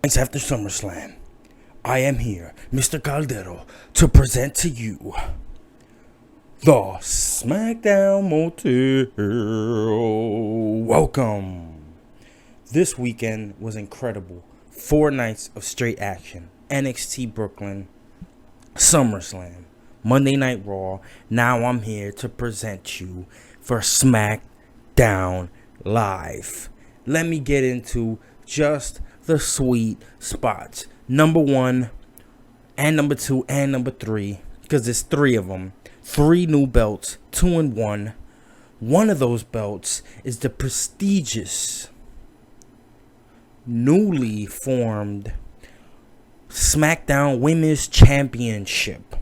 Thanks after Summerslam, I am here, Mr. Caldero, to present to you the Smackdown Motel. Welcome. This weekend was incredible. 4 nights of straight action. NXT Brooklyn, SummerSlam, Monday Night Raw. Now I'm here to present you for Smackdown Live. Let me get into just the sweet spots. Number 1 and number 2 and number 3, because there's 3 of them. 3 new belts, 2 and 1. One of those belts is the prestigious, newly formed Smackdown Women's Championship.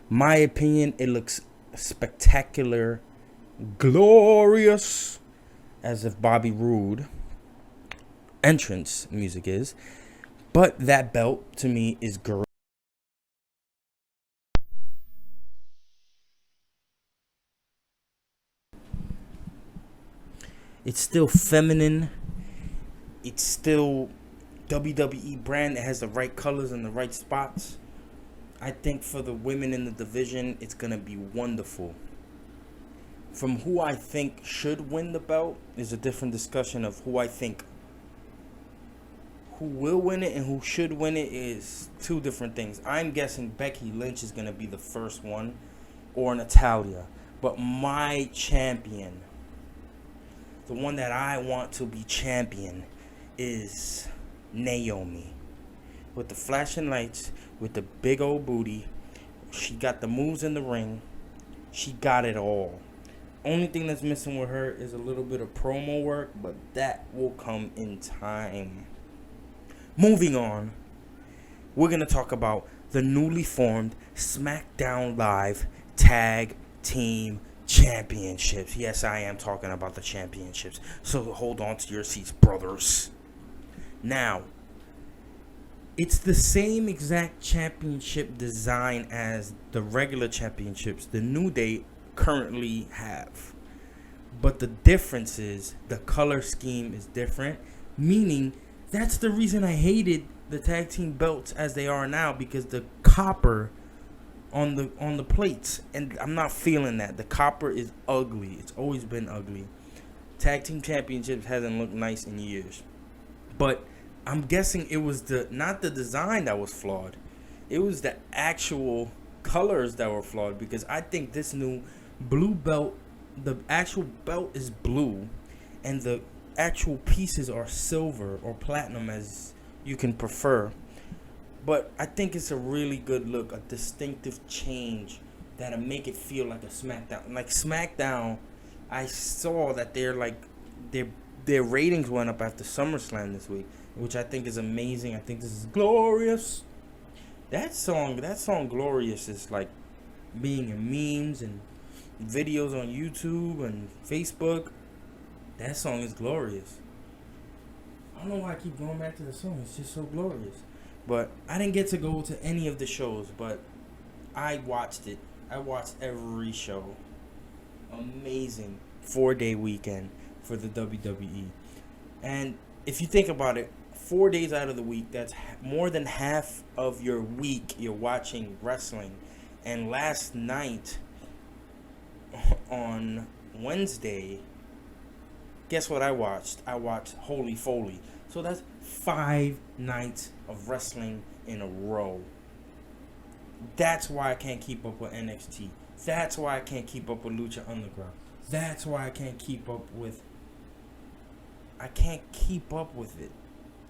My opinion, it looks spectacular, glorious, as if Bobby Roode entrance music is. But that belt to me is great. It's still feminine. It's still WWE brand that has the right colors and the right spots. I think for the women in the division, it's going to be wonderful. From who I think should win the belt is a different discussion of who I think who will win it and who should win it is 2 different things. I'm guessing Becky Lynch is going to be the first one, or Natalya. But my champion, the one that I want to be champion, is Naomi. With the flashing lights, with the big old booty. She got the moves in the ring. She got it all. Only thing that's missing with her is a little bit of promo work, but that will come in time. Moving on, we're going to talk about the newly formed Smackdown Live Tag Team Championships. Yes, I am talking about the championships. So hold on to your seats, brothers. Now, it's the same exact championship design as the regular championships the New Day currently have. But the difference is the color scheme is different, meaning that's the reason I hated the tag team belts as they are now, because the copper on the plates, and I'm not feeling that. The copper is ugly. It's always been ugly. Tag team championships hasn't looked nice in years. But I'm guessing it was not the design that was flawed. It was the actual colors that were flawed, because I think this new blue belt, the actual belt is blue and the actual pieces are silver or platinum, as you can prefer. But I think it's a really good look, a distinctive change that'll make it feel like a SmackDown. Like SmackDown, I saw that their ratings went up after SummerSlam this week, which I think is amazing. I think this is glorious. That song Glorious is like being in memes and videos on YouTube and Facebook. That song is glorious. I don't know why I keep going back to the song. It's just so glorious. But I didn't get to go to any of the shows, but I watched it. I watched every show. Amazing 4-day weekend for the WWE. And if you think about it, 4 days out of the week, that's more than half of your week you're watching wrestling. And last night on Wednesday, guess what I watched? I watched Holy Foley. So that's 5 nights of wrestling in a row. That's why I can't keep up with NXT. That's why I can't keep up with Lucha Underground. That's why I can't keep up with it.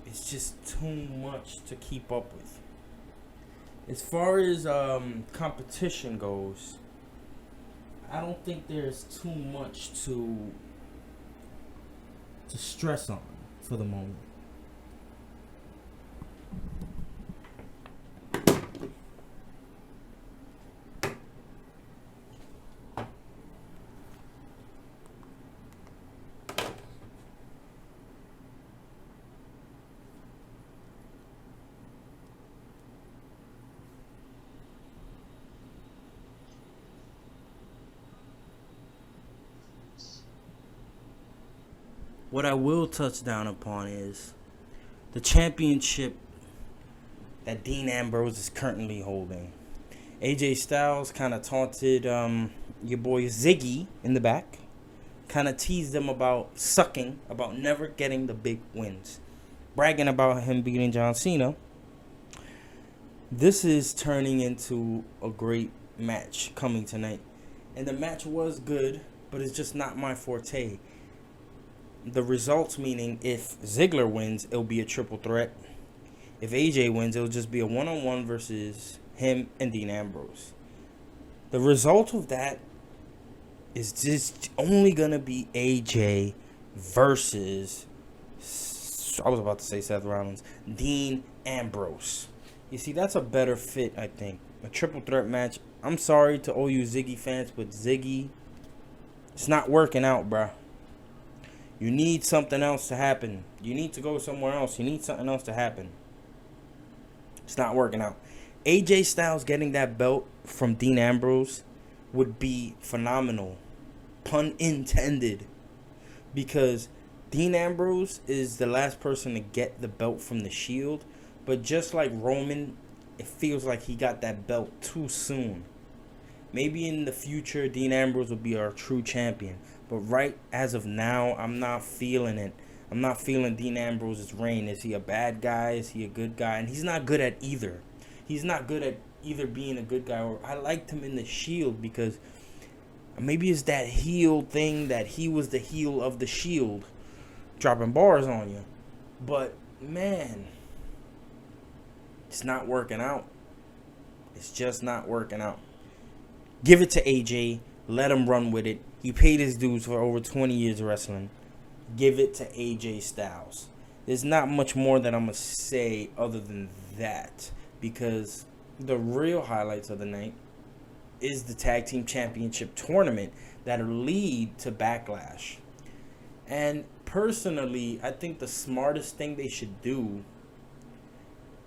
It's just too much to keep up with. As far as competition goes, I don't think there's too much to stress on for the moment. What I will touch down upon is the championship that Dean Ambrose is currently holding. AJ Styles kind of taunted your boy Ziggy in the back. Kind of teased him about sucking, about never getting the big wins. Bragging about him beating John Cena. This is turning into a great match coming tonight. And the match was good, but it's just not my forte. The results meaning if Ziggler wins, it'll be a triple threat. If AJ wins, it'll just be a one-on-one versus him and Dean Ambrose. The result of that is just only going to be AJ versus, I was about to say Seth Rollins, Dean Ambrose. You see, that's a better fit, I think. A triple threat match. I'm sorry to all you Ziggy fans, but Ziggy, it's not working out, bruh. You need something else to happen. You need to go somewhere else. You need something else to happen. It's not working out. AJ Styles getting that belt from Dean Ambrose would be phenomenal. Pun intended. Because Dean Ambrose is the last person to get the belt from the Shield. But just like Roman, it feels like he got that belt too soon. Maybe in the future, Dean Ambrose will be our true champion. But right as of now, I'm not feeling it. I'm not feeling Dean Ambrose's reign. Is he a bad guy? Is he a good guy? And he's not good at either. He's not good at either being a good guy or I liked him in the Shield because maybe it's that heel thing that he was the heel of the Shield, dropping bars on you. But man, it's not working out. It's just not working out. Give it to AJ. Let him run with it. He paid his dues for over 20 years of wrestling. Give it to AJ Styles. There's not much more that I'm going to say other than that. Because the real highlights of the night is the Tag Team Championship tournament that'll lead to Backlash. And personally, I think the smartest thing they should do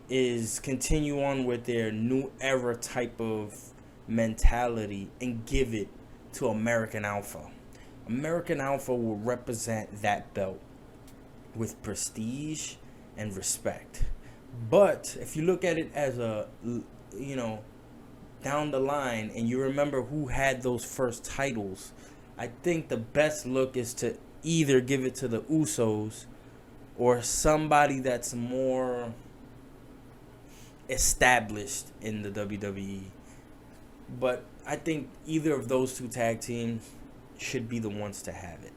is continue on with their new era type of mentality and give it to American Alpha. American Alpha will represent that belt with prestige and respect. But if you look at it as a, down the line and you remember who had those first titles, I think the best look is to either give it to the Usos or somebody that's more established in the WWE. But I think either of those two tag teams should be the ones to have it.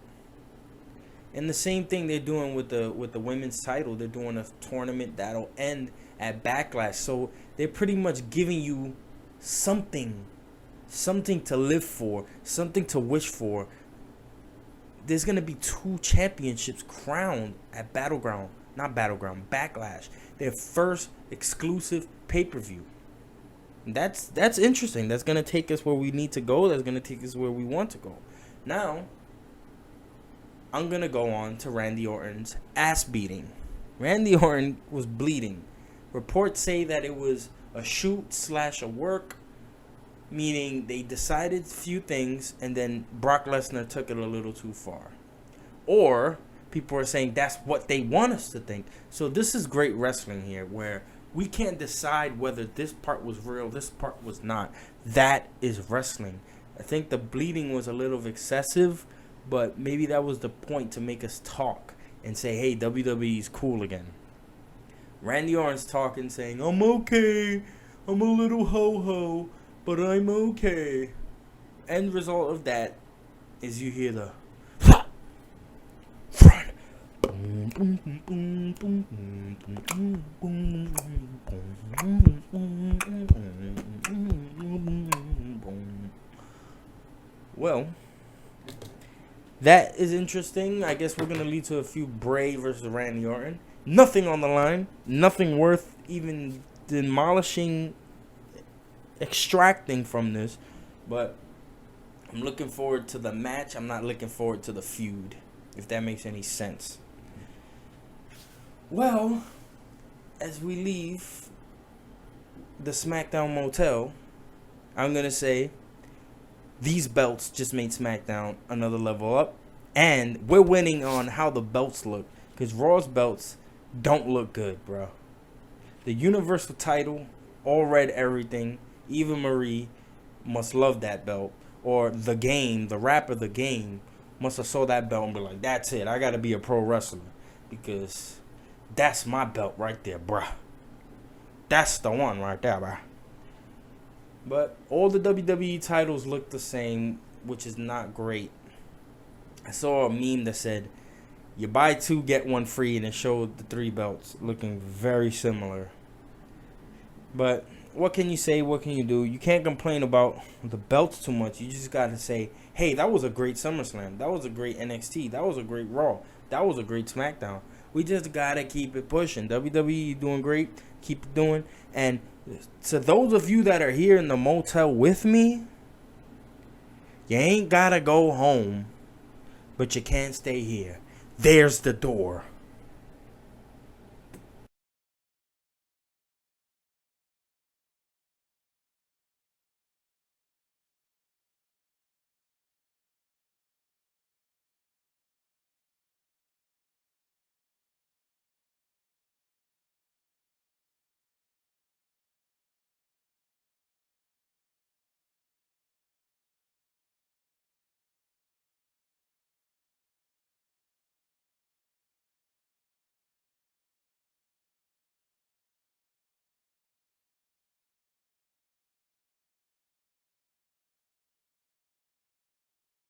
And the same thing they're doing with the women's title. They're doing a tournament that'll end at Backlash. So they're pretty much giving you something to live for, something to wish for. There's going to be 2 championships crowned at Backlash. Their first exclusive pay-per-view. That's interesting. That's going to take us where we need to go. That's going to take us where we want to go. Now, I'm going to go on to Randy Orton's ass beating. Randy Orton was bleeding. Reports say that it was a shoot/a work, meaning they decided a few things and then Brock Lesnar took it a little too far. Or people are saying that's what they want us to think. So this is great wrestling here where we can't decide whether this part was real, this part was not. That is wrestling. I think the bleeding was a little excessive, but maybe that was the point to make us talk and say, hey, WWE's cool again. Randy Orton's talking, saying, I'm okay. I'm a little ho-ho, but I'm okay. End result of that is you hear the front. Well, that is interesting. I guess we're going to lead to a few Bray versus Randy Orton. Nothing on the line. Nothing worth even demolishing, extracting from this. But I'm looking forward to the match. I'm not looking forward to the feud, if that makes any sense. Well, as we leave the Smackdown Motel, I'm going to say these belts just made SmackDown another level up. And we're winning on how the belts look. Because Raw's belts don't look good, bro. The Universal title, all red everything. Eva Marie must love that belt. Or The Game, the rapper The Game, must have saw that belt and be like, that's it. I got to be a pro wrestler. Because that's my belt right there, bruh. That's the one right there, bruh. But all the WWE titles look the same, which is not great. I saw a meme that said, you buy 2, get 1 free, and it showed the 3 belts looking very similar. But what can you say? What can you do? You can't complain about the belts too much. You just got to say, hey, that was a great SummerSlam. That was a great NXT. That was a great Raw. That was a great SmackDown. We just got to keep it pushing. WWE doing great. Keep it doing. And to those of you that are here in the motel with me, you ain't got to go home, but you can't stay here. There's the door.